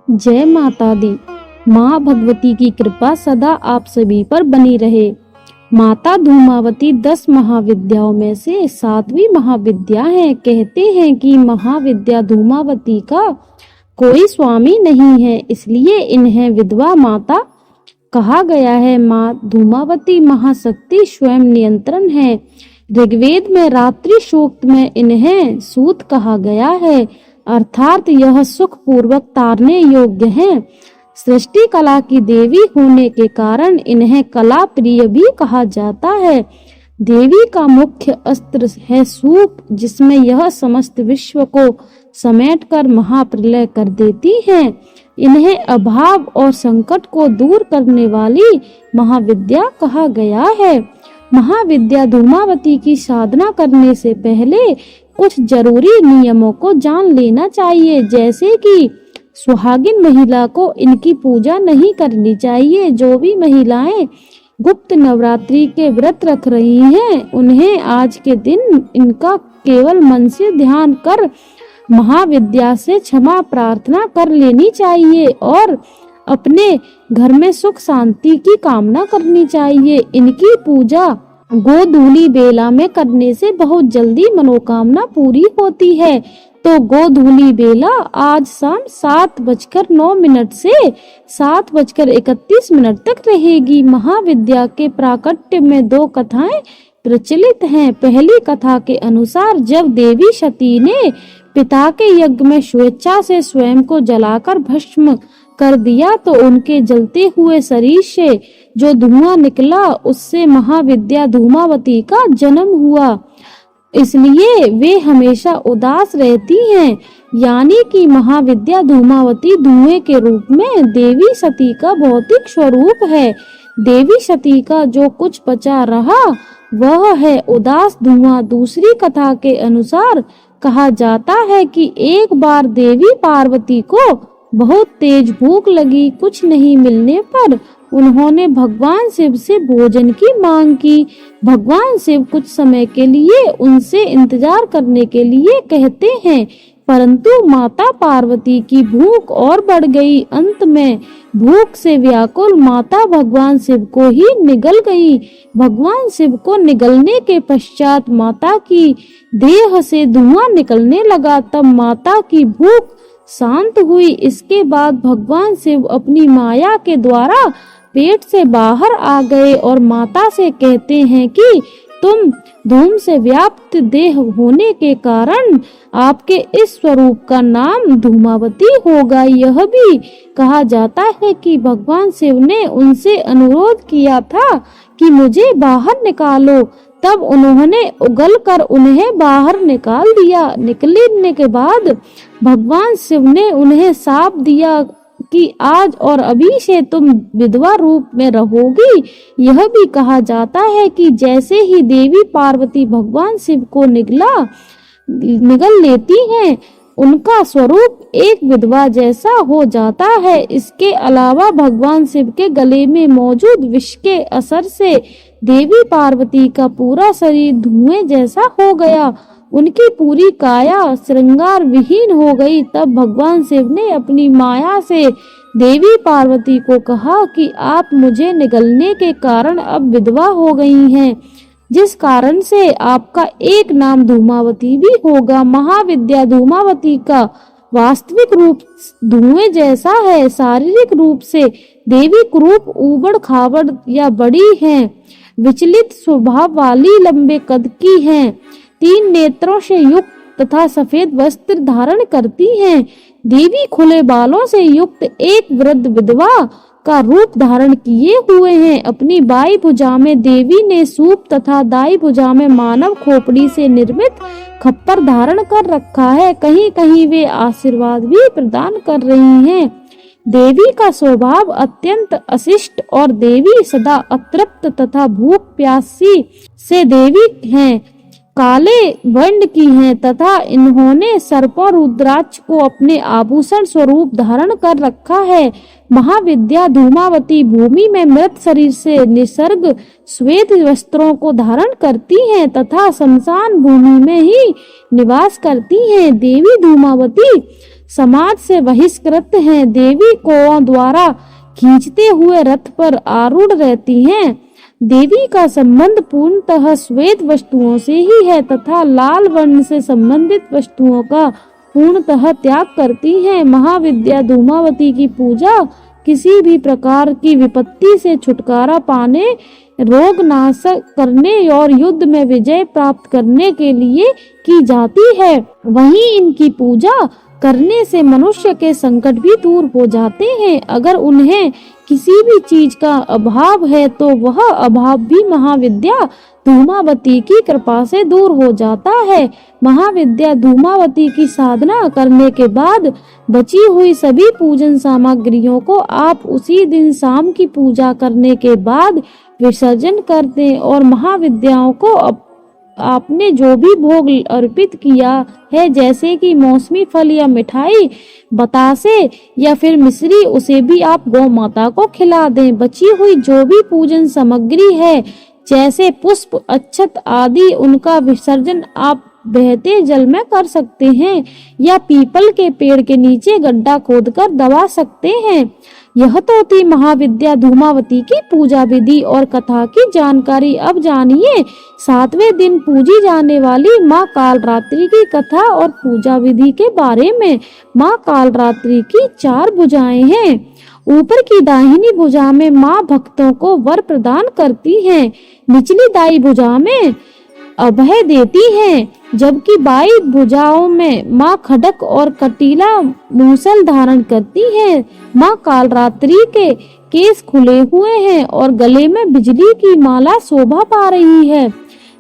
जय माता दी। माँ भगवती की कृपा सदा आप सभी पर बनी रहे। माता धूमावती 10 महाविद्याओं में से 7वीं महाविद्या है। कहते हैं कि महाविद्या धूमावती का कोई स्वामी नहीं है, इसलिए इन्हें विधवा माता कहा गया है। माँ धूमावती महाशक्ति स्वयं नियंत्रण है। ऋग्वेद में रात्रि सूक्त में इन्हें सूत कहा गया है, अर्थात यह सुख पूर्वक तारने योग्य हैं। सृष्टि कला की देवी होने के कारण इन्हें कला प्रिय भी कहा जाता है। देवी का मुख्य अस्त्र है सूप, जिसमें यह समस्त विश्व को समेटकर महाप्रलय कर देती हैं। इन्हें अभाव और संकट को दूर करने वाली महाविद्या कहा गया है। महाविद्या धूमावती की साधना करने से पहले कुछ जरूरी नियमों को जान लेना चाहिए, जैसे कि सुहागिन महिला को इनकी पूजा नहीं करनी चाहिए। जो भी महिलाएं गुप्त नवरात्रि के व्रत रख रही हैं, उन्हें आज के दिन इनका केवल मन से ध्यान कर महाविद्या से क्षमा प्रार्थना कर लेनी चाहिए और अपने घर में सुख शांति की कामना करनी चाहिए। इनकी पूजा गोधूली बेला में करने से बहुत जल्दी मनोकामना पूरी होती है। तो गोधूली बेला आज शाम 7:09 से 7:31 तक रहेगी। महाविद्या के प्राकट्य में 2 कथाएं प्रचलित हैं। पहली कथा के अनुसार जब देवी सती ने पिता के यज्ञ में स्वेच्छा से स्वयं को जलाकर भस्म कर दिया, तो उनके जलते हुए शरीर से जो धुआं निकला, उससे महाविद्या धूमावती का जन्म हुआ। इसलिए वे हमेशा उदास रहती हैं। यानी कि महाविद्या धूमावती धुएं के रूप में देवी सती का भौतिक स्वरूप है। देवी सती का जो कुछ बचा रहा वह है उदास धुआं। दूसरी कथा के अनुसार कहा जाता है कि एक बार देवी पार्वती को बहुत तेज भूख लगी। कुछ नहीं मिलने पर उन्होंने भगवान शिव से भोजन की मांग की। भगवान शिव कुछ समय के लिए उनसे इंतजार करने के लिए कहते हैं, परंतु माता पार्वती की भूख और बढ़ गई। अंत में भूख से व्याकुल माता भगवान शिव को ही निगल गई। भगवान शिव को निगलने के पश्चात माता की देह से धुआं निकलने लगा। तब माता की भूख शांत हुई। इसके बाद भगवान शिव अपनी माया के द्वारा पेट से बाहर आ गए और माता से कहते हैं कि तुम धूम से व्याप्त देह होने के कारण आपके इस स्वरूप का नाम धूमावती होगा। यह भी कहा जाता है कि भगवान शिव ने उनसे अनुरोध किया था कि मुझे बाहर निकालो। तब उन्होंने उगलकर उन्हें बाहर निकाल दिया। निकलने के बाद भगवान शिव ने उन्हें शाप दिया कि आज और अभी से तुम विधवा रूप में रहोगी। यह भी कहा जाता है कि जैसे ही देवी पार्वती भगवान शिव को निगल लेती हैं, उनका स्वरूप एक विधवा जैसा हो जाता है। इसके अलावा भगवान शिव के गले में मौजूद विष के असर से देवी पार्वती का पूरा शरीर धुएं जैसा हो गया। उनकी पूरी काया श्रृंगार विहीन हो गई। तब भगवान शिव ने अपनी माया से देवी पार्वती को कहा कि आप मुझे निगलने के कारण अब विधवा हो गई हैं, जिस कारण से आपका एक नाम धूमावती भी होगा। महाविद्या धूमावती का वास्तविक रूप धुएं जैसा है। शारीरिक रूप से देवी कुरूप, ऊबड़ खाबड़ या बड़ी हैं, विचलित स्वभाव वाली, लंबे कद की हैं, 3 नेत्रों से युक्त तथा सफेद वस्त्र धारण करती हैं। देवी खुले बालों से युक्त एक वृद्ध विधवा का रूप धारण किए हुए हैं। अपनी बाई भुजा में देवी ने सूप तथा दाई भुजा में मानव खोपड़ी से निर्मित खप्पर धारण कर रखा है। कहीं कहीं वे आशीर्वाद भी प्रदान कर रही हैं। देवी का स्वभाव अत्यंत अशिष्ट और देवी सदा अतृप्त तथा भूख प्यासी से देवी हैं। काले वर्ण की हैं तथा इन्होंने सर्पों रुद्राक्ष को अपने आभूषण स्वरूप धारण कर रखा है। महाविद्या धूमावती भूमि में मृत शरीर से निसर्ग श्वेत वस्त्रों को धारण करती हैं तथा शमशान भूमि में ही निवास करती हैं। देवी धूमावती समाज से बहिष्कृत हैं। देवी कौओं द्वारा खींचते हुए रथ पर आरूढ़ रहती हैं। देवी का संबंध पूर्णतः श्वेत वस्तुओं से ही है तथा लाल वर्ण से संबंधित वस्तुओं का पूर्णतः त्याग करती हैं। महाविद्या धूमावती की पूजा किसी भी प्रकार की विपत्ति से छुटकारा पाने, रोग नाश करने और युद्ध में विजय प्राप्त करने के लिए की जाती है। वहीं इनकी पूजा करने से मनुष्य के संकट भी दूर हो जाते हैं। अगर उन्हें किसी भी चीज का अभाव है तो वह अभाव भी महाविद्या धूमावती की कृपा से दूर हो जाता है। महाविद्या धूमावती की साधना करने के बाद बची हुई सभी पूजन सामग्रियों को आप उसी दिन शाम की पूजा करने के बाद विसर्जन कर दें और महाविद्याओं को आपने जो भी भोग अर्पित किया है, जैसे कि मौसमी फल या मिठाई, बतासे या फिर मिश्री, उसे भी आप गौ माता को खिला दें। बची हुई जो भी पूजन सामग्री है जैसे पुष्प, अक्षत आदि, उनका विसर्जन आप बहते जल में कर सकते हैं या पीपल के पेड़ के नीचे गड्ढा खोदकर दबा सकते हैं। यह तो थी महाविद्या धूमावती की पूजा विधि और कथा की जानकारी। अब जानिए 7वें दिन पूजी जाने वाली माँ कालरात्रि की कथा और पूजा विधि के बारे में। माँ कालरात्रि की 4 भुजाएं हैं। ऊपर की दाहिनी भुजा में माँ भक्तों को वर प्रदान करती हैं। निचली दाई भुजा में अभय देती हैं, जबकि बाई भुजाओं में माँ खड्ग और कटीला मूसल धारण करती हैं। माँ कालरात्रि के केस खुले हुए हैं और गले में बिजली की माला शोभा पा रही है।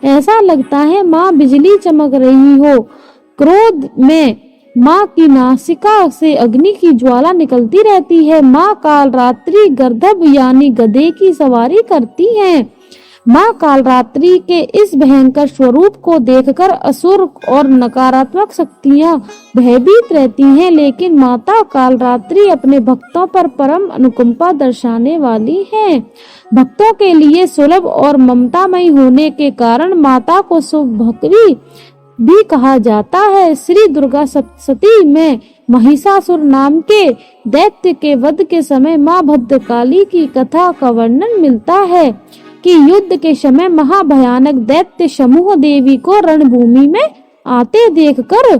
ऐसा लगता है माँ बिजली चमक रही हो। क्रोध में माँ की नासिका से अग्नि की ज्वाला निकलती रहती है। माँ कालरात्रि गर्दभ यानी गधे की सवारी करती हैं। माँ कालरात्रि के इस भयंकर स्वरूप को देखकर असुर और नकारात्मक शक्तियाँ भयभीत रहती हैं, लेकिन माता कालरात्रि अपने भक्तों पर परम अनुकंपा दर्शाने वाली हैं। भक्तों के लिए सुलभ और ममतामयी होने के कारण माता को शुभकरी भी कहा जाता है। श्री दुर्गा सप्तशती में महिषासुर नाम के दैत्य के वध के समय माँ भद्रकाली की कथा का वर्णन मिलता है कि युद्ध के समय महाभयानक दैत्य समूह देवी को रणभूमि में आते देखकर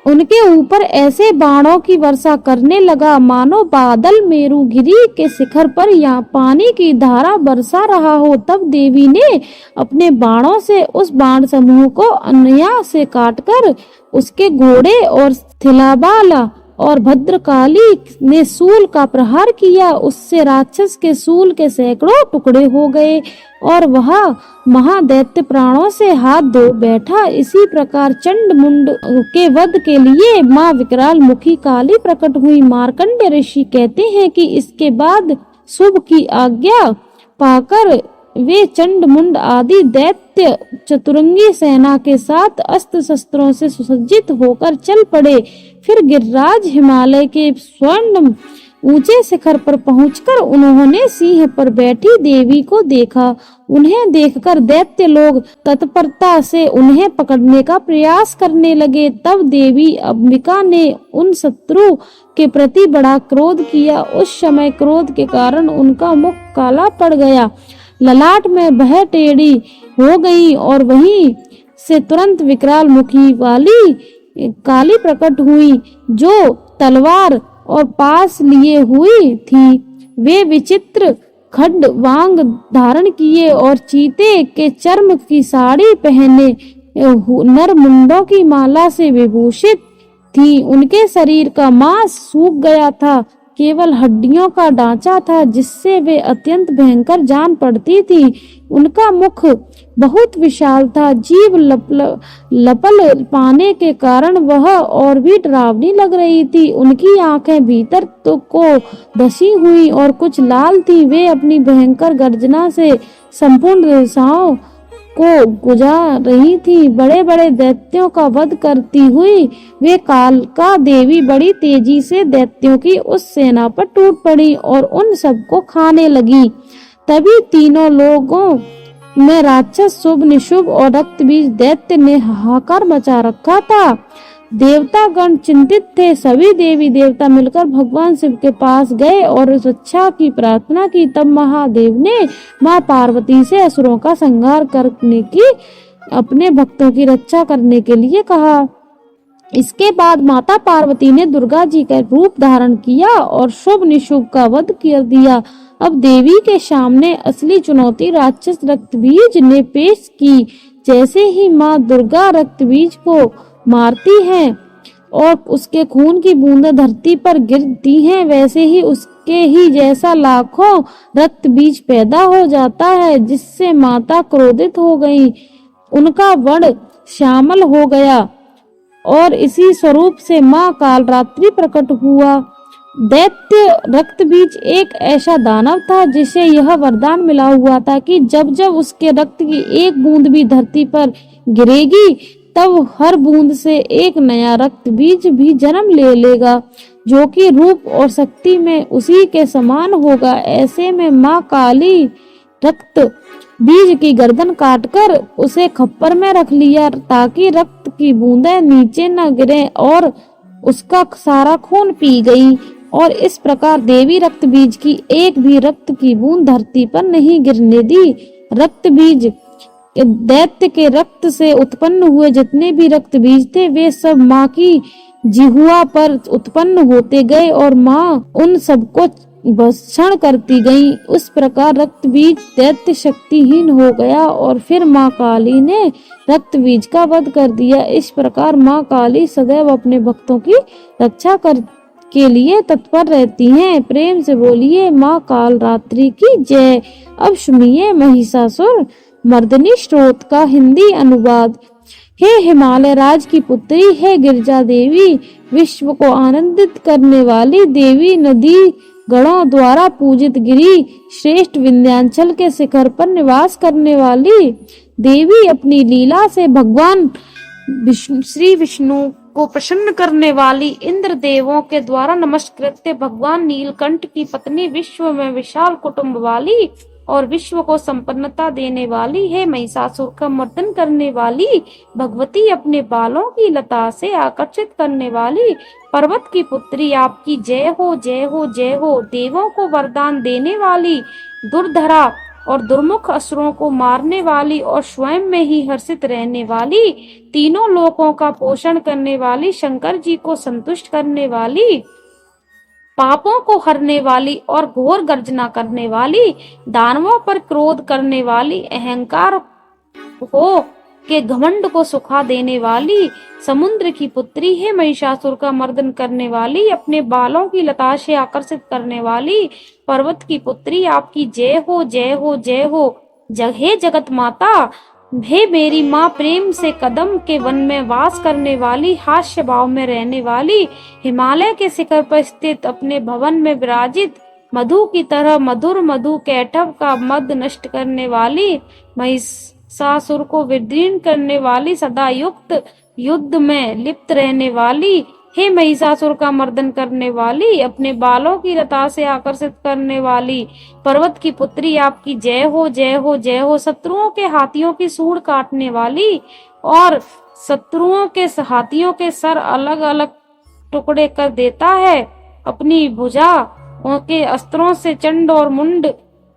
उनके ऊपर ऐसे बाणों की वर्षा करने लगा मानो बादल मेरुगिरी के शिखर पर या पानी की धारा बरसा रहा हो। तब देवी ने अपने बाणों से उस बाण समूह को अन्या से काटकर उसके घोड़े और थिलाबाला और भद्रकाली ने सूल का प्रहार किया। उससे राक्षस के सूल के सैकड़ों टुकड़े हो गए और वह महादैत्य प्राणों से हाथ धो बैठा। इसी प्रकार चंडमुंड के वध के लिए माँ विकराल मुखी काली प्रकट हुई। मार्कंड ऋषि कहते हैं कि इसके बाद शुभ की आज्ञा पाकर वे चंडमुंड आदि दैत्य चतुरंगी सेना के साथ अस्त्र शस्त्रों से सुसज्जित होकर चल पड़े। फिर गिरिराज हिमालय के स्वर्ण ऊंचे शिखर पर पहुंचकर उन्होंने सिंह पर बैठी देवी को देखा। उन्हें देखकर दैत्य लोग तत्परता से उन्हें पकड़ने का प्रयास करने लगे। तब देवी अंबिका ने उन शत्रु के प्रति बड़ा क्रोध किया। उस समय क्रोध के कारण उनका मुख काला पड़ गया, ललाट में भय टेढ़ी हो गई और वहीं से तुरंत विकराल मुखी वाली काली प्रकट हुई, जो तलवार और पास लिए हुई थी। वे विचित्र खड्वांग धारण किए और चीते के चर्म की साड़ी पहने नर मुंडों की माला से विभूषित थी। उनके शरीर का मांस सूख गया था, केवल हड्डियों का ढांचा था जिससे वे अत्यंत भयंकर जान पड़ती थी। उनका मुख बहुत विशाल था, जीभ लपल पाने के कारण वह और भी डरावनी लग रही थी। उनकी आंखें भीतर तो को धसी हुई और कुछ लाल थी। वे अपनी भयंकर गर्जना से संपूर्ण दिशाओं को गुजार रही थी। बड़े बड़े दैत्यों का वध करती हुई वे कालका देवी बड़ी तेजी से दैत्यों की उस सेना पर टूट पड़ी और उन सबको खाने लगी। तभी तीनों लोगों में राक्षस, शुभ, निशुभ और रक्त बीज दैत्य ने हाहाकार मचा रखा था। देवतागण चिंतित थे। सभी देवी देवता मिलकर भगवान शिव के पास गए और उस रक्षा की प्रार्थना की। तब महादेव ने माँ पार्वती से असुरों का संहार करने की, अपने भक्तों की रक्षा करने के लिए कहा। इसके बाद माता पार्वती ने दुर्गा जी का रूप धारण किया और शुभ निशुभ का वध कर दिया। अब देवी के सामने असली चुनौती राक्षस रक्तबीज ने पेश की। जैसे ही माँ दुर्गा रक्तबीज को मारती हैं और उसके खून की बूंदें धरती पर गिरती हैं, वैसे ही उसके ही जैसा लाखों रक्त बीज पैदा हो जाता है, जिससे माता क्रोधित हो गई। उनका वध शामिल हो गया और इसी स्वरूप से माँ कालरात्रि प्रकट हुआ। दैत्य रक्तबीज एक ऐसा दानव था जिसे यह वरदान मिला हुआ था कि जब जब उसके रक्त की एक बूंद भी धरती पर गिरेगी, तब हर बूंद से एक नया रक्त बीज भी जन्म ले लेगा, जो कि रूप और शक्ति में उसी के समान होगा। ऐसे में माँ काली रक्त बीज की गर्दन काटकर उसे खप्पर में रख लिया, ताकि रक्त की बूंदें नीचे न गिरें, और उसका सारा खून पी गई। और इस प्रकार देवी रक्त बीज की एक भी रक्त की बूंद धरती पर नहीं गिरने दी। रक्त बीज दैत्य के रक्त से उत्पन्न हुए जितने भी रक्त बीज थे, वे सब माँ की जिह्वा पर उत्पन्न होते गए और माँ उन सबको भक्षण करती गई। उस प्रकार रक्त बीज दैत्य शक्तिहीन हो गया और फिर माँ काली ने रक्त बीज का वध कर दिया। इस प्रकार माँ काली सदैव अपने भक्तों की रक्षा कर के लिए तत्पर रहती हैं। प्रेम से बोलिए माँ कालरात्रि की जय। अब सुनिए महिषासुर मर्दिनी स्तोत्र का हिंदी अनुवाद। हे हिमालय राज की पुत्री, हे गिरिजा देवी, विश्व को आनंदित करने वाली देवी, नदी गणों द्वारा पूजित गिरी श्रेष्ठ विंध्याचल के शिखर पर निवास करने वाली देवी, अपनी लीला से भगवान श्री विष्णु को प्रसन्न करने वाली, इंद्र देवों के द्वारा नमस्कृत्य भगवान नीलकंठ की पत्नी, विश्व में विशाल कुटुंब वाली और विश्व को संपन्नता देने वाली है, महिषासुर का मर्दन करने वाली भगवती, अपने बालों की लता से आकर्षित करने वाली पर्वत की पुत्री, आपकी जय हो जय हो जय हो। देवों को वरदान देने वाली, दुर्धरा और दुर्मुख असुरों को मारने वाली और स्वयं में ही हर्षित रहने वाली, तीनों लोकों का पोषण करने वाली, शंकर जी को संतुष्ट करने वाली, पापों को हरने वाली और घोर गर्जना करने वाली, दानवों पर क्रोध करने वाली, अहंकार हो के घमंड को सुखा देने वाली, समुद्र की पुत्री है, महिषासुर का मर्दन करने वाली, अपने बालों की लता से आकर्षित करने वाली पर्वत की पुत्री, आपकी जय हो जय हो जय हो। हे जगत माता, हे मेरी माँ, प्रेम से कदम के वन में वास करने वाली, हास्य भाव में रहने वाली, हिमालय के शिखर पर स्थित अपने भवन में विराजित, मधु की तरह मधुर मधु कैटभ का मद नष्ट करने वाली, महिषासुर को विदीर्ण करने वाली, सदा युक्त युद्ध में लिप्त रहने वाली, हे महिषासुर का मर्दन करने वाली, अपने बालों की लता से आकर्षित करने वाली पर्वत की पुत्री, आपकी जय हो जय हो जय हो। शत्रुओं के हाथियों की सूंड काटने वाली और शत्रुओं के हाथियों के सर अलग अलग टुकड़े कर देता है, अपनी भुजा के अस्त्रों से चंड और मुंड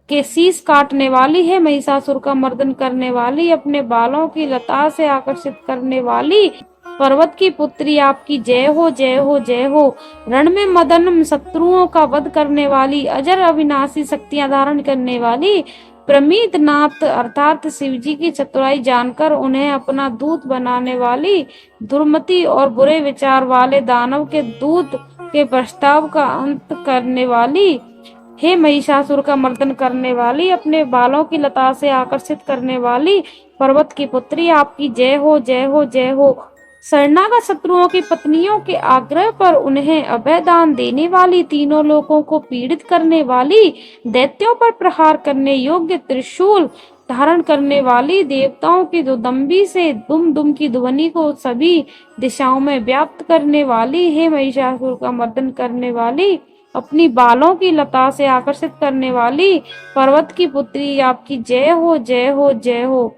के शीश काटने वाली है, महिषासुर का मर्दन करने वाली, अपने बालों की लता से आकर्षित करने वाली पर्वत की पुत्री, आपकी जय हो जय हो जय हो। रण में मदन शत्रुओं का वध करने वाली, अजर अविनाशी शक्तियां धारण करने वाली, प्रमित नाथ अर्थात शिवजी की चतुराई जानकर उन्हें अपना दूत बनाने वाली, दुर्मति और बुरे विचार वाले दानव के दूत के प्रस्ताव का अंत करने वाली, हे महिषासुर का मर्दन करने वाली, अपने बालों की लता से आकर्षित करने वाली पर्वत की पुत्री, आपकी जय हो जय हो जय हो। शरणागत शत्रुओं की पत्नियों के आग्रह पर उन्हें अभय दान देने वाली, तीनों लोगों को पीड़ित करने वाली, दैत्यों पर प्रहार करने योग्य त्रिशूल धारण करने वाली, देवताओं की दुदंबी से दुम दुम की ध्वनि को सभी दिशाओं में व्याप्त करने वाली, हे महिषासुर का मर्दन करने वाली, अपनी बालों की लता से आकर्षित करने वाली पर्वत की पुत्री, आपकी जय हो जय हो जय हो।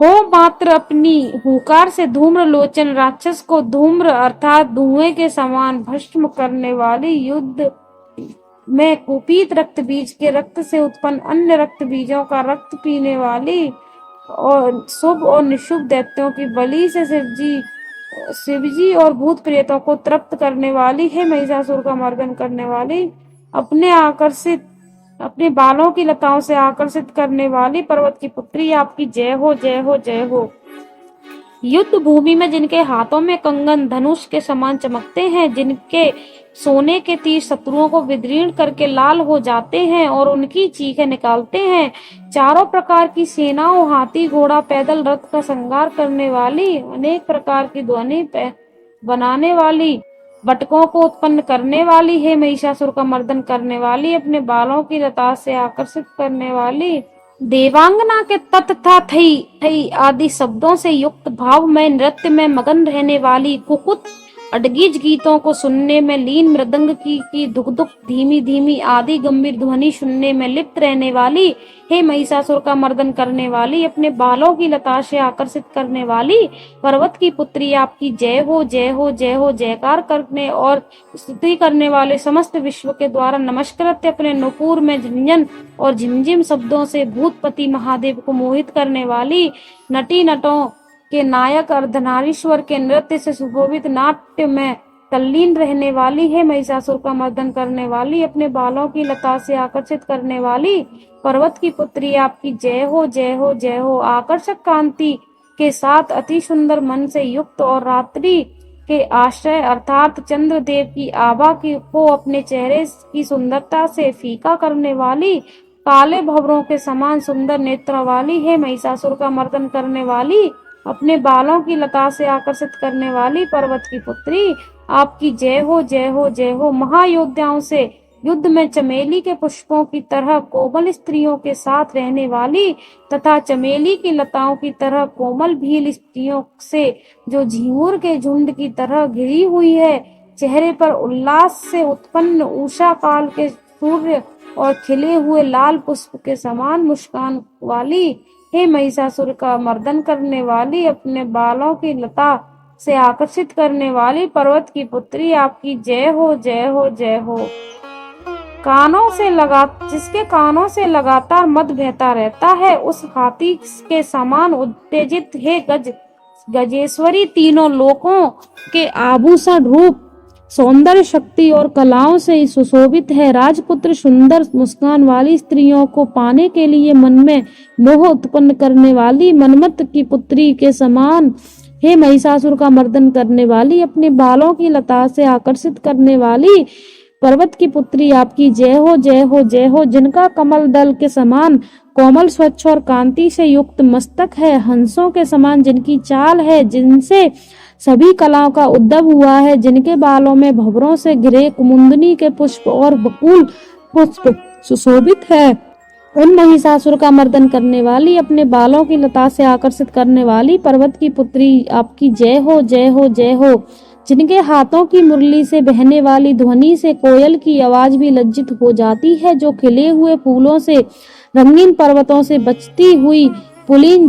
हो मात्र अपनी हुंकार से धूम्र लोचन राक्षस को धूम्र अर्थात धुएं के समान भस्म करने वाली, युद्ध में कुपीत रक्त बीज के रक्त से उत्पन्न अन्य रक्त बीजों का रक्त पीने वाली और शुभ और निशुभ दैत्यों की बलि से शिवजी और भूत प्रेतों को तृप्त करने वाली है, महिषासुर का मर्दन करने वाली, अपने बालों की लताओं से आकर्षित करने वाली पर्वत की पुत्री, आपकी जय हो जय हो जय हो। युद्ध भूमि में जिनके हाथों में कंगन धनुष के समान चमकते हैं, जिनके सोने के तीर शत्रुओं को विदीर्ण करके लाल हो जाते हैं और उनकी चीखें निकालते हैं, चारों प्रकार की सेनाओं, हाथी घोड़ा पैदल रथ का संहार करने वाली, अनेक प्रकार की ध्वनि बनाने वाली, बटकों को उत्पन्न करने वाली है, महिषासुर का मर्दन करने वाली, अपने बालों की लता से आकर्षित करने वाली, देवांगना के तत था थई थई आदि शब्दों से युक्त भाव में नृत्य में मगन रहने वाली, कुकुत अडगीज गीतों को सुनने में लीन, मृदंग की धुक धुक धीमी धीमी आदि गंभीर ध्वनि सुनने में लिप्त रहने वाली, हे महिषासुर का मर्दन करने वाली, अपने बालों की लता से आकर्षित करने वाली, पर्वत की पुत्री, आपकी जय हो जय हो जय हो। जयकार करने और स्तुति करने वाले समस्त विश्व के द्वारा नमस्कृत्य अपने नुपुर में झंझन और झिमझिम शब्दों से भूतपति महादेव को मोहित करने वाली, नटी नटों के नायक अर्धनारीश्वर के नृत्य से सुशोभित नाट्य में तल्लीन रहने वाली है, महिषासुर का मर्दन करने वाली, अपने बालों की लता से आकर्षित करने वाली, पर्वत की पुत्री, आपकी जय हो जय हो जय हो। आकर्षक कांति के साथ अति सुंदर मन से युक्त और रात्रि के आश्रय अर्थात चंद्रदेव की आभा को अपने चेहरे की सुंदरता से फीका करने वाली, काले भंवरों के समान सुंदर नेत्रों वाली है, महिषासुर का मर्दन करने वाली, अपने बालों की लता से आकर्षित करने वाली, पर्वत की पुत्री, आपकी जय हो जय हो जय हो। महायोद्धाओं से युद्ध में चमेली के पुष्पों की तरह कोमल स्त्रियों के साथ रहने वाली तथा चमेली की लताओं की तरह कोमल भील स्त्रियों से जो झिंगुर के झुंड की तरह घिरी हुई है, चेहरे पर उल्लास से उत्पन्न उषा काल के सूर्य और खिले हुए लाल पुष्प के समान मुस्कान वाली, हे महिषासुर का मर्दन करने वाली, अपने बालों की लता से आकर्षित करने वाली, पर्वत की पुत्री, आपकी जय हो जय हो जय हो। जिसके कानों से लगातार मद बहता रहता है, उस हाथी के समान उत्तेजित है गजेश्वरी, तीनों लोकों के आभूषण रूप सौंदर्य शक्ति और कलाओं से सुशोभित है, राजपुत्र सुंदर मुस्कान वाली स्त्रियों को पाने के लिए मन में मोह उत्पन्न करने वाली, मनमत की पुत्री के समान हे महिषासुर का मर्दन करने वाली, अपने बालों की लता से आकर्षित करने वाली, पर्वत की पुत्री, आपकी जय हो जय हो जय हो। जिनका कमल दल के समान कोमल स्वच्छ और कांति से युक्त मस्तक है, हंसों के समान जिनकी चाल है, जिनसे सभी कलाओं का उद्भव हुआ है, जिनके बालों में भंवरों से घिरे कुमुदनी के पुष्प और बकुल पुष्प सुशोभित है, उन महिषासुर का मर्दन करने वाली, अपने बालों की लता से आकर्षित करने वाली, पर्वत की पुत्री, आपकी जय हो जय हो जय हो। जिनके हाथों की मुरली से बहने वाली ध्वनि से कोयल की आवाज भी लज्जित हो जाती है, जो खिले हुए फूलों से रंगीन पर्वतों से बचती हुई पुलीन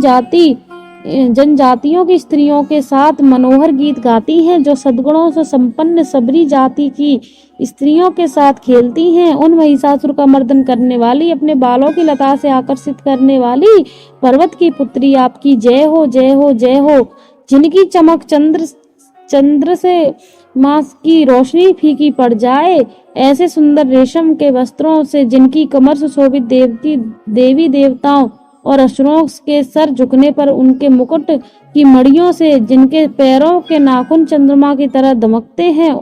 जनजातियों की स्त्रियों के साथ मनोहर गीत गाती हैं, जो सद्गुणों से संपन्न सबरी जाति की स्त्रियों के साथ खेलती हैं, उन महिषासुर का मर्दन करने वाली, अपने बालों की लता से आकर्षित करने वाली, पर्वत की पुत्री, आपकी जय हो जय हो जय हो। जिनकी चमक चंद्र से मास की रोशनी फीकी पड़ जाए, ऐसे सुंदर रेशम के वस्त्रों से जिनकी कमर सुशोभित देवी देवताओं और असुरों के सर झुकने पर उनके मुकुट की मड़ियों से जिनके पैरों के नाखून चंद्रमा की तरह दमकते हैं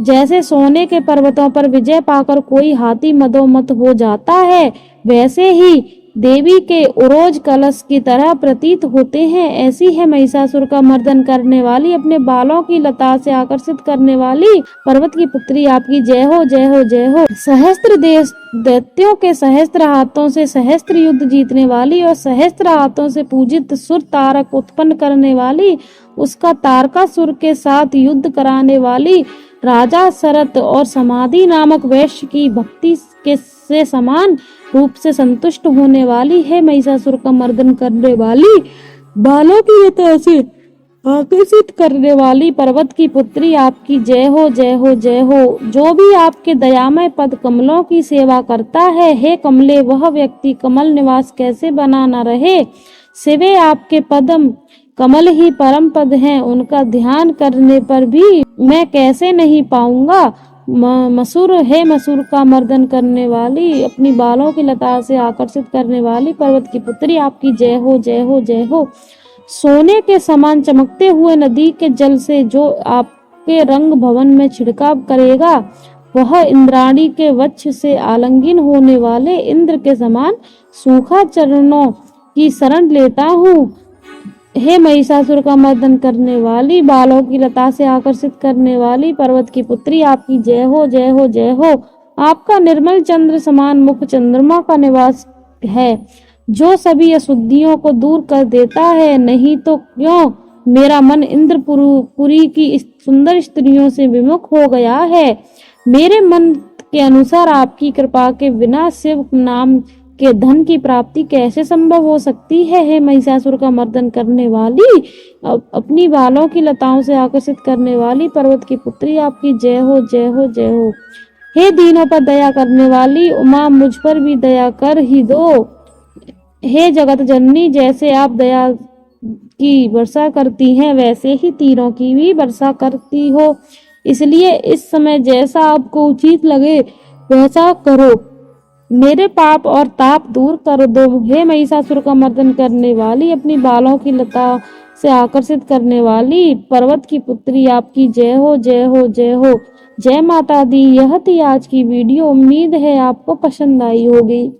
जैसे सोने के पर्वतों पर विजय पाकर कोई हाथी मदोमत हो जाता है, वैसे ही देवी के उरोज कलश की तरह प्रतीत होते हैं, ऐसी है महिषासुर का मर्दन करने वाली, अपने बालों की लता से आकर्षित करने वाली, पर्वत की पुत्री, आपकी जय हो जय हो जय हो। सहस्त्र दैत्यों के सहस्त्र हाथों से सहस्त्र युद्ध जीतने वाली और सहस्त्र हाथों से पूजित सुर तारक उत्पन्न करने वाली, उसका तारकासुर के साथ युद्ध कराने वाली, राजा शरत और समाधि नामक वैश्य की भक्ति के से समान रूप से संतुष्ट होने वाली है, महिषासुर का मर्दन करने वाली, बालों की लता से आकर्षित करने वाली पर्वत की पुत्री, आपकी जय हो, जय हो, जय हो। जो भी आपके दयामय पद कमलों की सेवा करता है, हे कमले, वह व्यक्ति कमल निवास कैसे बना न रहे। सिवे आपके पदम कमल ही परम पद हैं, उनका ध्यान करने पर भी मैं कैसे नहीं पाऊंगा। मसूर है, मसूर का मर्दन करने वाली, अपनी बालों की लता से आकर्षित करने वाली पर्वत की पुत्री, आपकी जय हो, जय हो, जय हो। सोने के समान चमकते हुए नदी के जल से जो आपके रंग भवन में छिड़काव करेगा, वह इंद्राणी के वक्ष से आलिंगन होने वाले इंद्र के समान सूखा चरणों की शरण लेता हूँ। हे महिषासुर का मर्दन करने वाली, बालों की लता से आकर्षित करने वाली पर्वत की पुत्री, आपकी जय हो, जय हो, जय हो। आपका निर्मल चंद्र समान मुख चंद्रमा का निवास है, जो सभी अशुद्धियों को दूर कर देता है। नहीं तो क्यों मेरा मन इंद्रपुरी की सुंदर स्त्रियों से विमुख हो गया है। मेरे मन के अनुसार आपकी कृपा के बिना शिव नाम के धन की प्राप्ति कैसे संभव हो सकती है। हे महिषासुर का मर्दन करने वाली, अपनी बालों की लताओं से आकर्षित करने वाली पर्वत की पुत्री, आपकी जय हो, जय हो, जय हो। हे दीनों पर दया करने वाली उमा, मुझ पर भी दया कर ही दो। हे जगत जननी, जैसे आप दया की वर्षा करती हैं, वैसे ही तीरों की भी वर्षा करती हो, इसलिए इस समय जैसा आपको उचित लगे वैसा करो। मेरे पाप और ताप दूर कर दो। हे महिषासुर का मर्दन करने वाली, अपनी बालों की लता से आकर्षित करने वाली पर्वत की पुत्री, आपकी जय हो, जय हो, जय हो। जय माता दी। यह थी आज की वीडियो। उम्मीद है आपको पसंद आई होगी।